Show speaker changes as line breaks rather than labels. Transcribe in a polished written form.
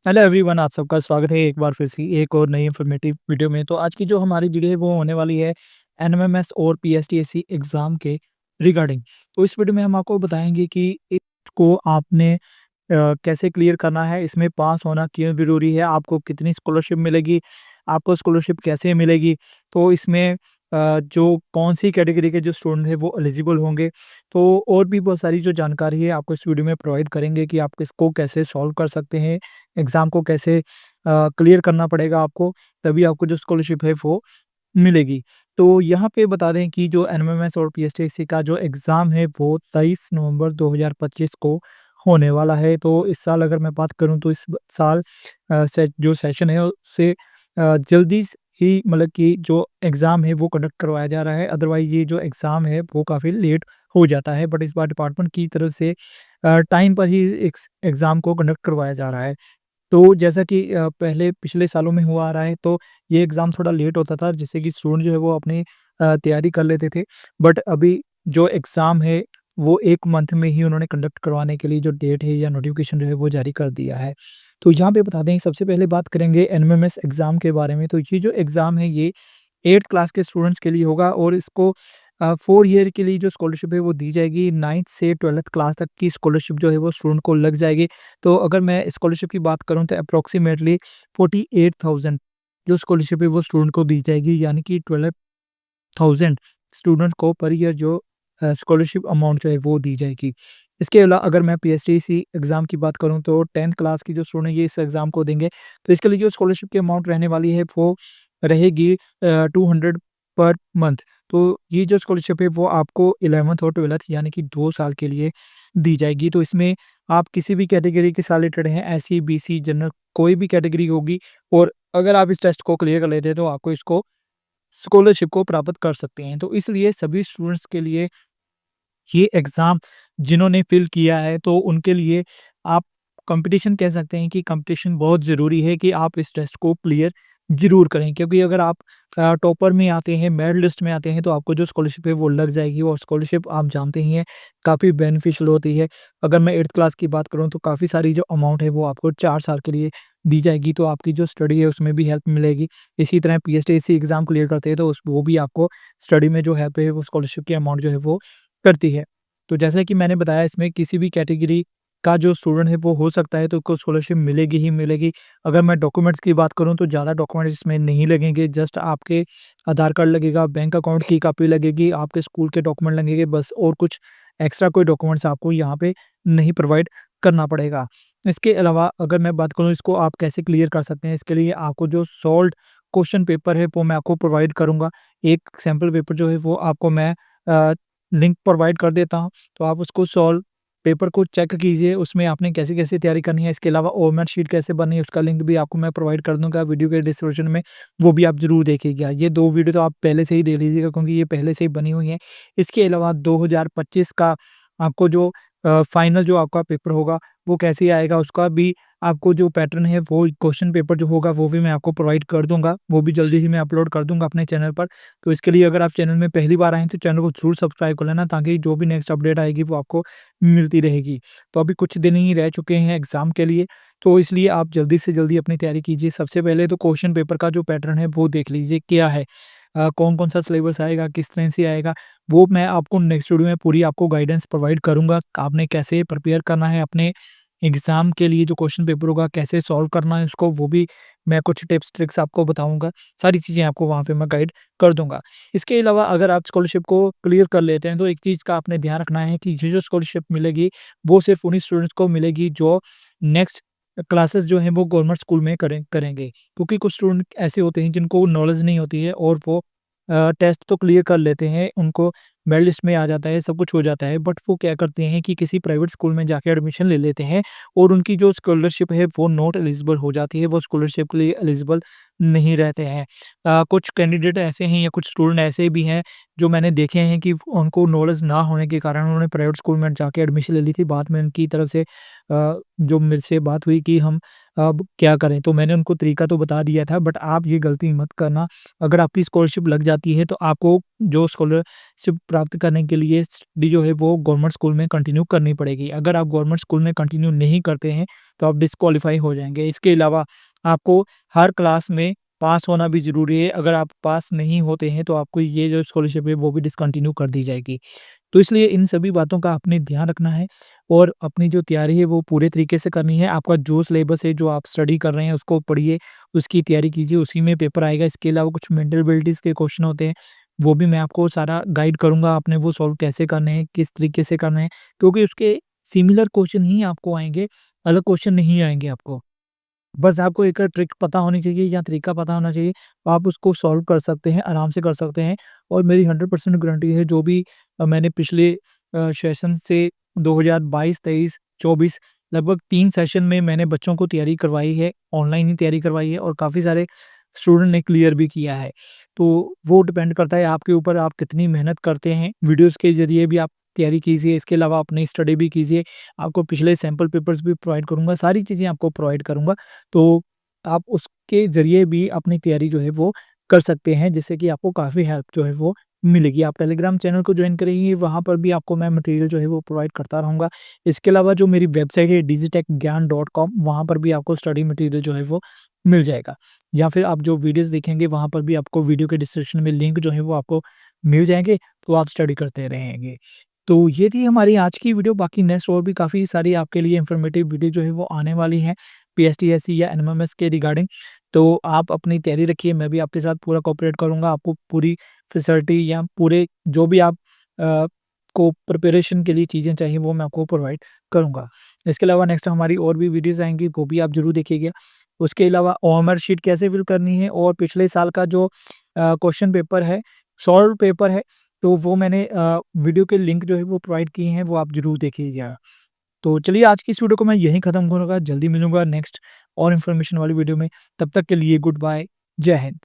Hello everyone, आप सबका स्वागत है एक बार फिर से एक और नई इन्फॉर्मेटिव वीडियो में। तो आज की जो हमारी वीडियो है वो होने वाली है एनएमएमएस और पीएसटीएससी एग्ज़ाम के रिगार्डिंग। तो इस वीडियो में हम आपको बताएँगे कि इसको आपने कैसे क्लियर करना है, इसमें पास होना क्यों ज़रूरी है, आपको कितनी स्कॉलरशिप मिलेगी, आपको स्कॉलरशिप कैसे मिलेगी, तो इसमें जो कौन-सी कैटेगरी के जो स्टूडेंट हैं वो एलिजिबल होंगे। तो और भी बहुत सारी जो जानकारी है आपको इस वीडियो में प्रोवाइड करेंगे कि आप इसको कैसे सॉल्व कर सकते हैं, एग्ज़ाम को कैसे क्लियर करना पड़ेगा आपको, तभी आपको जो स्कॉलरशिप है वो मिलेगी। तो यहाँ पे बता दें कि जो एनएमएमएस और पीएसटीसी का जो एग्ज़ाम है वो 23 नवंबर 2025 को होने वाला है। तो इस साल अगर मैं बात करूँ तो इस साल जो सेशन है उससे जल्दी ही मतलब कि जो एग्ज़ाम है वो कंडक्ट करवाया जा रहा है। अदरवाइज़ ये जो एग्ज़ाम है वो काफ़ी लेट हो जाता है, बट इस बार डिपार्टमेंट की तरफ से टाइम पर ही एग्ज़ाम को कंडक्ट करवाया जा रहा है। तो जैसा कि पहले पिछले सालों में हुआ आ रहा है, तो ये एग्ज़ाम थोड़ा लेट होता था जिससे कि स्टूडेंट जो है वो अपनी तैयारी कर लेते थे। बट अभी जो एग्ज़ाम है वो 1 मंथ में ही उन्होंने कंडक्ट करवाने के लिए जो डेट है या नोटिफ़िकेशन जो है वो जारी कर दिया है। तो यहाँ पे बता दें, सबसे पहले बात करेंगे एनएमएमएस एग्ज़ाम के बारे में। तो ये जो एग्ज़ाम है ये 8th क्लास के स्टूडेंट्स के लिए होगा और इसको 4 ईयर के लिए जो स्कॉलरशिप है वो दी जाएगी। 9th से 12th क्लास तक की स्कॉलरशिप जो है वो स्टूडेंट को लग जाएगी। तो अगर मैं स्कॉलरशिप की बात करूँ तो अप्रॉक्सिमेटली 48,000 जो स्कॉलरशिप है वो स्टूडेंट को दी जाएगी, यानी कि 12,000 स्टूडेंट को पर ईयर जो स्कॉलरशिप अमाउंट जो है वो दी जाएगी। इसके अलावा अगर मैं पीएसटीसी एग्ज़ाम की बात करूँ तो 10th क्लास की जो स्टूडेंट ये इस एग्ज़ाम को देंगे, तो इसके लिए जो स्कॉलरशिप की अमाउंट रहने वाली है वो रहेगी 200 पर मंथ। तो ये जो स्कॉलरशिप है वो आपको 11th और 12th यानी कि 2 साल के लिए दी जाएगी। तो इसमें आप किसी भी कैटेगरी के साथ रिलेटेड हैं, एससी, बीसी, जनरल कोई भी कैटेगरी होगी, और अगर आप इस टेस्ट को क्लियर कर लेते हैं तो आपको इसको स्कॉलरशिप को प्राप्त कर सकते हैं। तो इसलिए सभी स्टूडेंट्स के लिए ये एग्ज़ाम जिन्होंने फ़िल किया है तो उनके लिए आप कंपटीशन कह सकते हैं कि कंपटीशन बहुत ज़रूरी है कि आप इस टेस्ट को क्लियर ज़रूर करें, क्योंकि अगर आप टॉपर में आते हैं, मेरिट लिस्ट में आते हैं, तो आपको जो स्कॉलरशिप है वो लग जाएगी, और स्कॉलरशिप आप जानते ही हैं काफ़ी बेनिफिशियल होती है। अगर मैं 8th क्लास की बात करूँ तो काफ़ी सारी जो अमाउंट है वो आपको 4 साल के लिए दी जाएगी, तो आपकी जो स्टडी है उसमें भी हेल्प मिलेगी। इसी तरह पीएसटीसी एग्ज़ाम क्लियर करते हैं तो उस वो भी आपको स्टडी में जो हेल्प है वो स्कॉलरशिप की अमाउंट जो है वो करती है। तो जैसा कि मैंने बताया, इसमें किसी भी कैटेगरी का जो स्टूडेंट है वो हो सकता है, तो उसको स्कॉलरशिप मिलेगी ही मिलेगी। अगर मैं डॉक्यूमेंट्स की बात करूँ तो ज़्यादा डॉक्यूमेंट्स इसमें नहीं लगेंगे, जस्ट आपके आधार कार्ड लगेगा, बैंक अकाउंट की कॉपी लगेगी, आपके स्कूल के डॉक्यूमेंट लगेंगे बस, और कुछ एक्स्ट्रा कोई डॉक्यूमेंट्स आपको यहाँ पे नहीं प्रोवाइड करना पड़ेगा। इसके अलावा अगर मैं बात करूँ इसको आप कैसे क्लियर कर सकते हैं, इसके लिए आपको जो सॉल्व्ड क्वेश्चन पेपर है वो मैं आपको प्रोवाइड करूँगा। एक सैंपल पेपर जो है वो आपको मैं लिंक प्रोवाइड कर देता हूँ। तो आप उसको सॉल्व पेपर को चेक कीजिए, उसमें आपने कैसे-कैसे तैयारी करनी है। इसके अलावा ओएमआर शीट कैसे बननी है उसका लिंक भी आपको मैं प्रोवाइड कर दूँगा वीडियो के डिस्क्रिप्शन में, वो भी आप ज़रूर देखिएगा। ये 2 वीडियो तो आप पहले से ही देख लीजिएगा क्योंकि ये पहले से ही बनी हुई हैं। इसके अलावा 2025 का आपको जो फाइनल जो आपका पेपर होगा वो कैसे आएगा, उसका भी आपको जो पैटर्न है वो क्वेश्चन पेपर जो होगा वो भी मैं आपको प्रोवाइड कर दूँगा। वो भी जल्दी ही मैं अपलोड कर दूँगा अपने चैनल पर। तो इसके लिए अगर आप चैनल में पहली बार आए हैं तो चैनल को ज़रूर सब्सक्राइब कर लेना, ताकि जो भी नेक्स्ट अपडेट आएगी वो आपको मिलती रहेगी। तो अभी कुछ दिन ही रह चुके हैं एग्ज़ाम के लिए, तो इसलिए आप जल्दी से जल्दी अपनी तैयारी कीजिए। सबसे पहले तो क्वेश्चन पेपर का जो पैटर्न है वो देख लीजिए क्या है। कौन-कौन सा सिलेबस आएगा, किस तरह से आएगा, वो मैं आपको नेक्स्ट वीडियो में पूरी आपको गाइडेंस प्रोवाइड करूँगा। आपने कैसे प्रिपेयर करना है अपने एग्ज़ाम के लिए, जो क्वेश्चन पेपर होगा कैसे सॉल्व करना है उसको, वो भी मैं कुछ टिप्स ट्रिक्स आपको बताऊँगा। सारी चीज़ें आपको वहाँ पे मैं गाइड कर दूँगा। इसके अलावा अगर आप स्कॉलरशिप को क्लियर कर लेते हैं तो एक चीज़ का आपने ध्यान रखना है कि ये जो स्कॉलरशिप मिलेगी वो सिर्फ़ उन्हीं स्टूडेंट्स को मिलेगी जो नेक्स्ट क्लासेस जो हैं वो गवर्नमेंट स्कूल में करेंगे। क्योंकि कुछ स्टूडेंट ऐसे होते हैं जिनको नॉलेज नहीं होती है और वो टेस्ट तो क्लियर कर लेते हैं, उनको मेरिट लिस्ट में आ जाता है, सब कुछ हो जाता है, बट वो क्या करते हैं कि किसी प्राइवेट स्कूल में जाके एडमिशन ले लेते हैं और उनकी जो स्कॉलरशिप है वो नॉट एलिजिबल हो जाती है, वो स्कॉलरशिप के लिए एलिजिबल नहीं रहते हैं। कुछ कैंडिडेट ऐसे हैं या कुछ स्टूडेंट ऐसे भी हैं जो मैंने देखे हैं कि उनको नॉलेज ना होने के कारण उन्होंने प्राइवेट स्कूल में जाके एडमिशन ले ली थी। बाद में उनकी तरफ से जो मेरे से बात हुई कि हम अब क्या करें? तो मैंने उनको तरीका तो बता दिया था, बट आप ये गलती मत करना। अगर आपकी स्कॉलरशिप लग जाती है तो आपको जो स्कॉलरशिप प्राप्त करने के लिए स्टडी जो है वो गवर्नमेंट स्कूल में कंटिन्यू करनी पड़ेगी। अगर आप गवर्नमेंट स्कूल में कंटिन्यू नहीं करते हैं तो आप डिस्क्वालीफाई हो जाएँगे। इसके अलावा आपको हर क्लास में पास होना भी ज़रूरी है। अगर आप पास नहीं होते हैं तो आपको ये जो स्कॉलरशिप है वो भी डिसकंटिन्यू कर दी जाएगी। तो इसलिए इन सभी बातों का आपने ध्यान रखना है और अपनी जो तैयारी है वो पूरे तरीके से करनी है। आपका जो सिलेबस है, जो आप स्टडी कर रहे हैं उसको पढ़िए, उसकी तैयारी कीजिए, उसी में पेपर आएगा। इसके अलावा कुछ मेंटल एबिलिटीज़ के क्वेश्चन होते हैं, वो भी मैं आपको सारा गाइड करूँगा, आपने वो सॉल्व कैसे करने हैं, किस तरीके से करने हैं, क्योंकि उसके सिमिलर क्वेश्चन ही आपको आएँगे, अलग क्वेश्चन नहीं आएँगे आपको। बस आपको एक ट्रिक पता होनी चाहिए या तरीका पता होना चाहिए, आप उसको सॉल्व कर सकते हैं, आराम से कर सकते हैं और मेरी 100% गारंटी है जो भी मैंने पिछले सेशन से 2022, 23, 24 लगभग 3 सेशन में मैंने बच्चों को तैयारी करवाई है, ऑनलाइन ही तैयारी करवाई है और काफ़ी सारे स्टूडेंट ने क्लियर भी किया है। तो वो डिपेंड करता है आपके ऊपर, आप कितनी मेहनत करते हैं। वीडियोज़ के ज़रिए भी आप तैयारी कीजिए, इसके अलावा अपनी स्टडी भी कीजिए। आपको पिछले सैंपल पेपर्स भी प्रोवाइड करूँगा, सारी चीज़ें आपको प्रोवाइड करूँगा। तो आप उसके ज़रिए भी अपनी तैयारी जो है वो कर सकते हैं, जिससे कि आपको काफ़ी हेल्प जो है वो मिलेगी। आप टेलीग्राम चैनल को जॉइन करेंगे, वहाँ पर भी आपको मैं मटेरियल जो है वो प्रोवाइड करता रहूँगा। इसके अलावा जो मेरी वेबसाइट है digitechgyan.com, वहाँ पर भी आपको स्टडी मटेरियल जो है वो मिल जाएगा। या फिर आप जो वीडियोज़ देखेंगे वहाँ पर भी आपको वीडियो के डिस्क्रिप्शन में लिंक जो है वो आपको मिल जाएँगे, तो आप स्टडी करते रहेंगे। तो ये थी हमारी आज की वीडियो, बाकी नेक्स्ट और भी काफ़ी सारी आपके लिए इन्फॉर्मेटिव वीडियो जो है वो आने वाली हैं, पीएसटीएससी या एनएमएमएस के रिगार्डिंग। तो आप अपनी तैयारी रखिए, मैं भी आपके साथ पूरा कोऑपरेट करूँगा, आपको पूरी फैसिलिटी या पूरे जो भी आप अ, को प्रिपरेशन के लिए चीज़ें चाहिए वो मैं आपको प्रोवाइड करूँगा। इसके अलावा नेक्स्ट हमारी और भी वीडियोज़ आएँगी, वो भी आप ज़रूर देखिएगा। उसके अलावा ओएमआर शीट कैसे फिल करनी है और पिछले साल का जो क्वेश्चन पेपर है, सॉल्व पेपर है, तो वो मैंने वीडियो के लिंक जो है वो प्रोवाइड किए हैं, वो आप ज़रूर देखिएगा। तो चलिए आज की इस वीडियो को मैं यहीं ख़त्म करूँगा, जल्दी मिलूँगा नेक्स्ट और इन्फॉर्मेशन वाली वीडियो में। तब तक के लिए गुड बाय, जय हिंद।